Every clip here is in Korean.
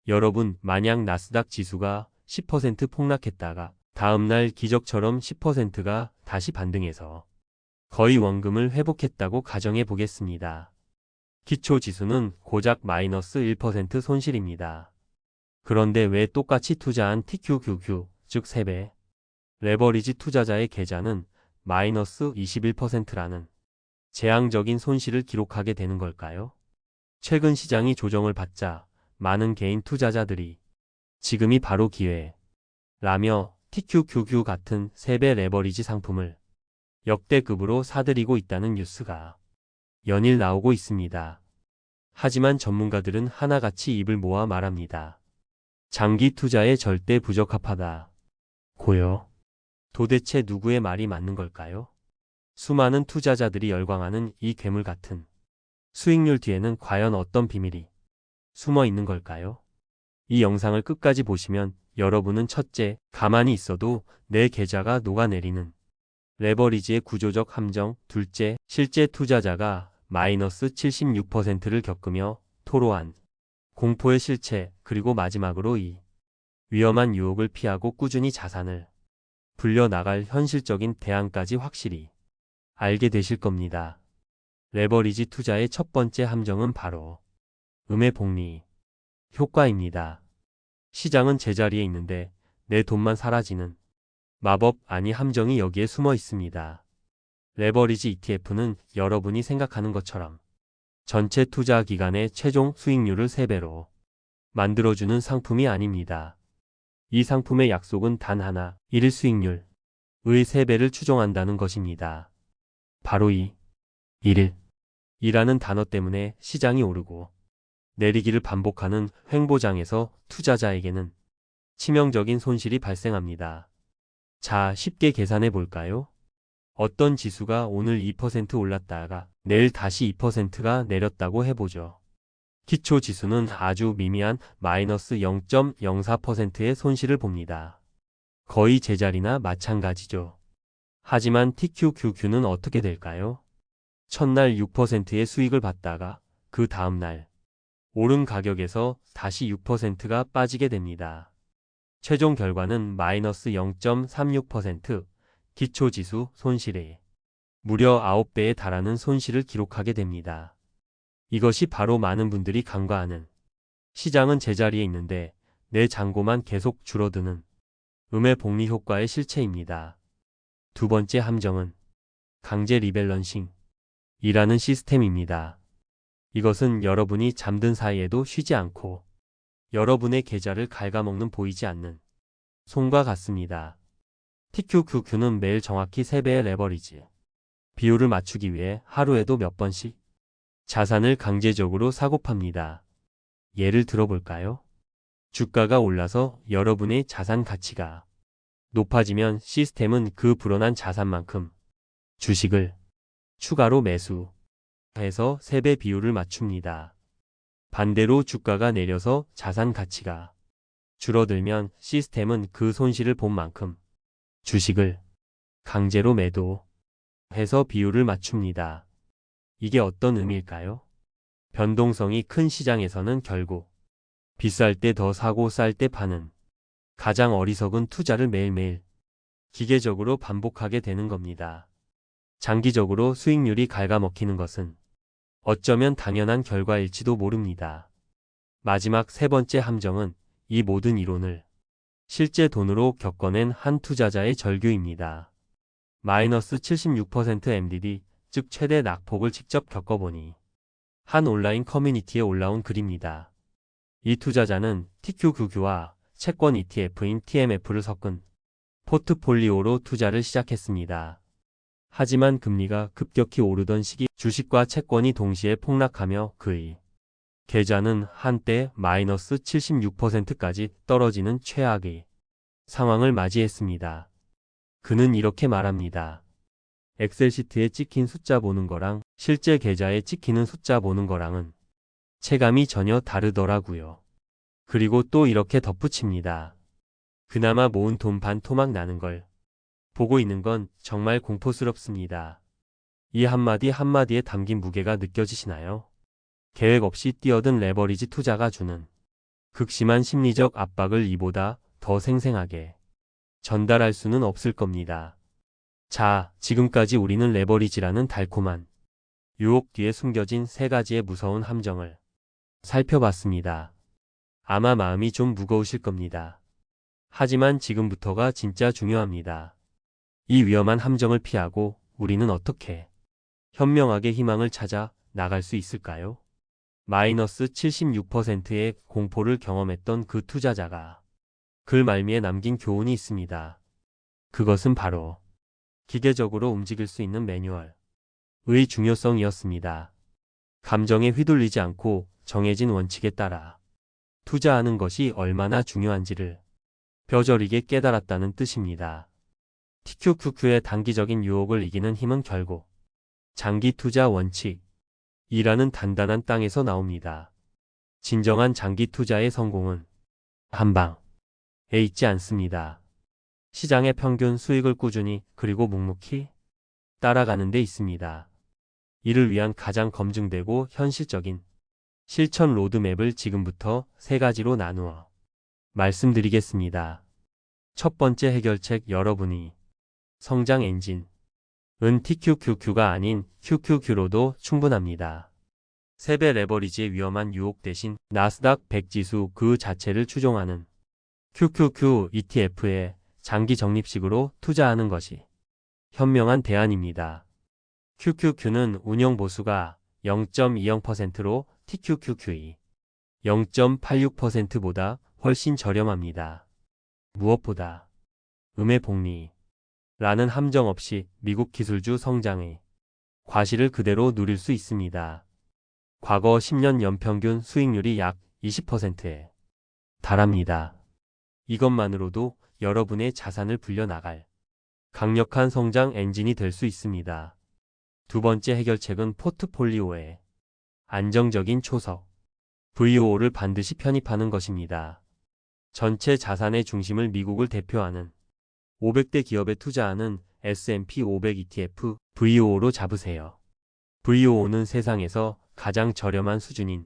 여러분, 만약 나스닥 지수가 10% 폭락했다가 다음날 기적처럼 10%가 다시 반등해서 거의 원금을 회복했다고 가정해 보겠습니다. 기초 지수는 고작 마이너스 1% 손실입니다. 그런데 왜 똑같이 투자한 TQQQ, 즉 3배 레버리지 투자자의 계좌는 마이너스 21%라는 재앙적인 손실을 기록하게 되는 걸까요? 최근 시장이 조정을 받자 많은 개인 투자자들이 지금이 바로 기회라며 TQQQ 같은 3배 레버리지 상품을 역대급으로 사들이고 있다는 뉴스가 연일 나오고 있습니다. 하지만 전문가들은 하나같이 입을 모아 말합니다. 장기 투자에 절대 부적합하다. 고요. 도대체 누구의 말이 맞는 걸까요? 수많은 투자자들이 열광하는 이 괴물 같은 수익률 뒤에는 과연 어떤 비밀이 숨어 있는 걸까요? 이 영상을 끝까지 보시면 여러분은 첫째, 가만히 있어도 내 계좌가 녹아내리는 레버리지의 구조적 함정, 둘째, 실제 투자자가 마이너스 76%를 겪으며 토로한 공포의 실체, 그리고 마지막으로 이 위험한 유혹을 피하고 꾸준히 자산을 불려나갈 현실적인 대안까지 확실히 알게 되실 겁니다. 레버리지 투자의 첫 번째 함정은 바로 음의 복리 효과입니다. 시장은 제자리에 있는데 내 돈만 사라지는 마법 아니 함정이 여기에 숨어 있습니다. 레버리지 ETF는 여러분이 생각하는 것처럼 전체 투자 기간의 최종 수익률을 3배로 만들어주는 상품이 아닙니다. 이 상품의 약속은 단 하나, 1일 수익률의 3배를 추정한다는 것입니다. 바로 이 1일 이라는 단어 때문에 시장이 오르고 내리기를 반복하는 횡보장에서 투자자에게는 치명적인 손실이 발생합니다. 자, 쉽게 계산해 볼까요? 어떤 지수가 오늘 2% 올랐다가 내일 다시 2%가 내렸다고 해보죠. 기초 지수는 아주 미미한 마이너스 0.04%의 손실을 봅니다. 거의 제자리나 마찬가지죠. 하지만 TQQQ는 어떻게 될까요? 첫날 6%의 수익을 받다가 그 다음날 오른 가격에서 다시 6%가 빠지게 됩니다. 최종 결과는 마이너스 0.36%, 기초지수 손실에 무려 9배에 달하는 손실을 기록하게 됩니다. 이것이 바로 많은 분들이 간과하는 시장은 제자리에 있는데 내 잔고만 계속 줄어드는 음의 복리 효과의 실체입니다. 두 번째 함정은 강제 리밸런싱 이라는 시스템입니다. 이것은 여러분이 잠든 사이에도 쉬지 않고 여러분의 계좌를 갉아먹는 보이지 않는 손과 같습니다. TQQQ는 매일 정확히 3배의 레버리지 비율을 맞추기 위해 하루에도 몇 번씩 자산을 강제적으로 사고팝니다. 예를 들어볼까요? 주가가 올라서 여러분의 자산 가치가 높아지면 시스템은 그 불어난 자산만큼 주식을 추가로 매수해서 3배 비율을 맞춥니다. 반대로 주가가 내려서 자산 가치가 줄어들면 시스템은 그 손실을 본 만큼 주식을 강제로 매도해서 비율을 맞춥니다. 이게 어떤 의미일까요? 변동성이 큰 시장에서는 결국 비쌀 때 더 사고 쌀 때 파는 가장 어리석은 투자를 매일매일 기계적으로 반복하게 되는 겁니다. 장기적으로 수익률이 갉아먹히는 것은 어쩌면 당연한 결과일지도 모릅니다. 마지막 세 번째 함정은 이 모든 이론을 실제 돈으로 겪어낸 한 투자자의 절규입니다. 마이너스 76% MDD, 즉 최대 낙폭을 직접 겪어보니 한 온라인 커뮤니티에 올라온 글입니다. 이 투자자는 TQQQ와 채권 ETF인 TMF를 섞은 포트폴리오로 투자를 시작했습니다. 하지만 금리가 급격히 오르던 시기 주식과 채권이 동시에 폭락하며 그의 계좌는 한때 마이너스 76%까지 떨어지는 최악의 상황을 맞이했습니다. 그는 이렇게 말합니다. 엑셀시트에 찍힌 숫자 보는 거랑 실제 계좌에 찍히는 숫자 보는 거랑은 체감이 전혀 다르더라고요. 그리고 또 이렇게 덧붙입니다. 그나마 모은 돈 반 토막 나는 걸 보고 있는 건 정말 공포스럽습니다. 이 한마디 한마디에 담긴 무게가 느껴지시나요? 계획 없이 뛰어든 레버리지 투자가 주는 극심한 심리적 압박을 이보다 더 생생하게 전달할 수는 없을 겁니다. 자, 지금까지 우리는 레버리지라는 달콤한 유혹 뒤에 숨겨진 세 가지의 무서운 함정을 살펴봤습니다. 아마 마음이 좀 무거우실 겁니다. 하지만 지금부터가 진짜 중요합니다. 이 위험한 함정을 피하고 우리는 어떻게 현명하게 희망을 찾아 나갈 수 있을까요? 마이너스 76%의 공포를 경험했던 그 투자자가 글 말미에 남긴 교훈이 있습니다. 그것은 바로 기계적으로 움직일 수 있는 매뉴얼의 중요성이었습니다. 감정에 휘둘리지 않고 정해진 원칙에 따라 투자하는 것이 얼마나 중요한지를 뼈저리게 깨달았다는 뜻입니다. TQQQ의 단기적인 유혹을 이기는 힘은 결국 장기 투자 원칙이라는 단단한 땅에서 나옵니다. 진정한 장기 투자의 성공은 한 방에 있지 않습니다. 시장의 평균 수익을 꾸준히 그리고 묵묵히 따라가는 데 있습니다. 이를 위한 가장 검증되고 현실적인 실천 로드맵을 지금부터 세 가지로 나누어 말씀드리겠습니다. 첫 번째 해결책, 여러분이 성장 엔진은 TQQQ가 아닌 QQQ로도 충분합니다. 세배 레버리지의 위험한 유혹 대신 나스닥 100 지수 그 자체를 추종하는 QQQ ETF에 장기 적립식으로 투자하는 것이 현명한 대안입니다. QQQ는 운용 보수가 0.20%로 TQQQ이 0.86%보다 훨씬 저렴합니다. 무엇보다 음의 복리라는 함정 없이 미국 기술주 성장의 과실을 그대로 누릴 수 있습니다. 과거 10년 연평균 수익률이 약 20%에 달합니다. 이것만으로도 여러분의 자산을 불려나갈 강력한 성장 엔진이 될 수 있습니다. 두 번째 해결책은 포트폴리오에 안정적인 초석 VO를 반드시 편입하는 것입니다. 전체 자산의 중심을 미국을 대표하는 500대 기업에 투자하는 S&P 500 ETF VO로 잡으세요. VO는 세상에서 가장 저렴한 수준인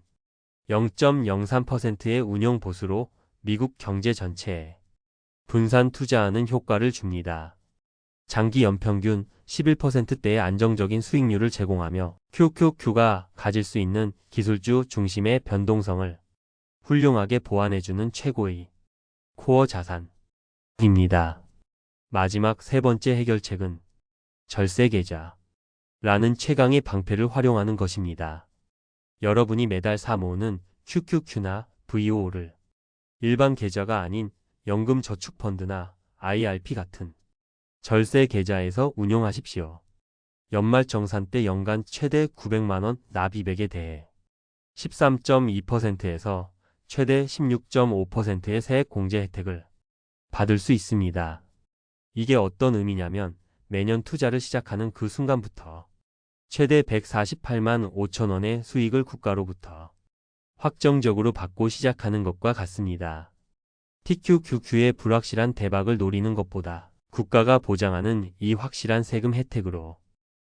0.03%의 운용 보수로 미국 경제 전체에 분산 투자하는 효과를 줍니다. 장기 연평균 11%대의 안정적인 수익률을 제공하며 QQQ가 가질 수 있는 기술주 중심의 변동성을 훌륭하게 보완해주는 최고의 코어 자산입니다. 마지막 세 번째 해결책은 절세계좌라는 최강의 방패를 활용하는 것입니다. 여러분이 매달 사모으는 QQQ나 VO를 일반 계좌가 아닌 연금저축펀드나 IRP 같은 절세 계좌에서 운용하십시오. 연말정산 때 연간 최대 900만원 납입액에 대해 13.2%에서 최대 16.5%의 세액 공제 혜택을 받을 수 있습니다. 이게 어떤 의미냐면 매년 투자를 시작하는 그 순간부터 최대 148만 5천 원의 수익을 국가로부터 확정적으로 받고 시작하는 것과 같습니다. TQQQ의 불확실한 대박을 노리는 것보다 국가가 보장하는 이 확실한 세금 혜택으로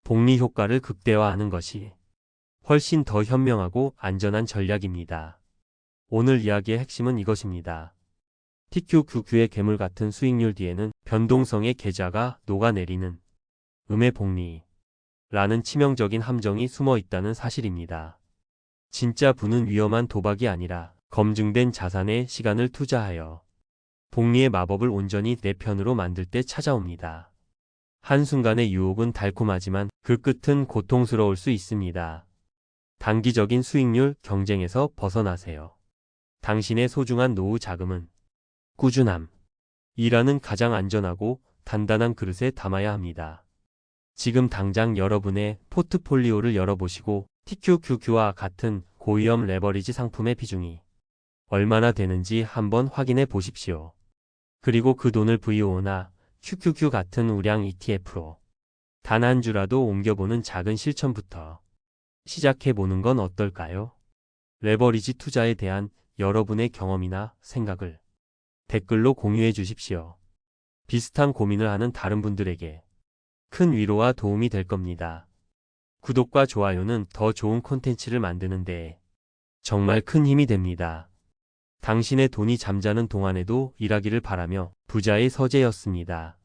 복리 효과를 극대화하는 것이 훨씬 더 현명하고 안전한 전략입니다. 오늘 이야기의 핵심은 이것입니다. TQQQ의 괴물 같은 수익률 뒤에는 변동성의 계좌가 녹아내리는 음의 복리라는 치명적인 함정이 숨어 있다는 사실입니다. 진짜 부는 위험한 도박이 아니라 검증된 자산에 시간을 투자하여 복리의 마법을 온전히 내 편으로 만들 때 찾아옵니다. 한순간의 유혹은 달콤하지만 그 끝은 고통스러울 수 있습니다. 단기적인 수익률 경쟁에서 벗어나세요. 당신의 소중한 노후 자금은 꾸준함이라는 가장 안전하고 단단한 그릇에 담아야 합니다. 지금 당장 여러분의 포트폴리오를 열어보시고 TQQQ와 같은 고위험 레버리지 상품의 비중이 얼마나 되는지 한번 확인해 보십시오. 그리고 그 돈을 VO나 QQQ 같은 우량 ETF로 단 한 주라도 옮겨보는 작은 실천부터 시작해보는 건 어떨까요? 레버리지 투자에 대한 여러분의 경험이나 생각을 댓글로 공유해 주십시오. 비슷한 고민을 하는 다른 분들에게 큰 위로와 도움이 될 겁니다. 구독과 좋아요는 더 좋은 콘텐츠를 만드는 데 정말 큰 힘이 됩니다. 당신의 돈이 잠자는 동안에도 일하기를 바라며 부자의 서재였습니다.